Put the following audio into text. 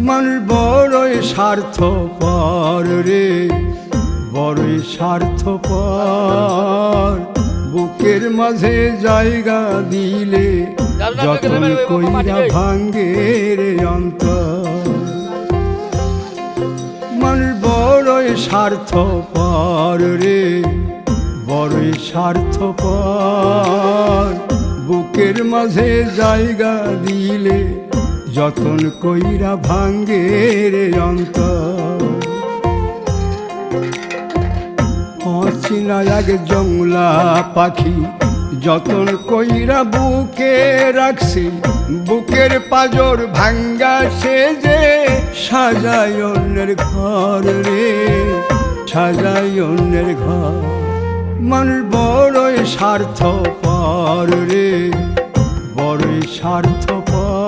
মানুষ বড়ই স্বার্থপর রে, বড়ই স্বার্থপর। বুকের মাঝে জায়গা দিলে যতন কইরা ভাঙ্গে রে অন্তর। মানুষ বড়ই স্বার্থপর রে, বড়ই স্বার্থপর। বুকের মাঝে জায়গা দিলে যতন কইরা ভাঙ্গে রে অন্তর। অচিনা এক জংলা পাখি যতন কইরা বুকে রাখছি, বুকের পাজর ভাঙ্গা সে যে সাজায় অন্যের ঘর রে, সাজায় অন্যের ঘর। মানুষ বড়ই স্বার্থপর রে, বড়ই স্বার্থপর।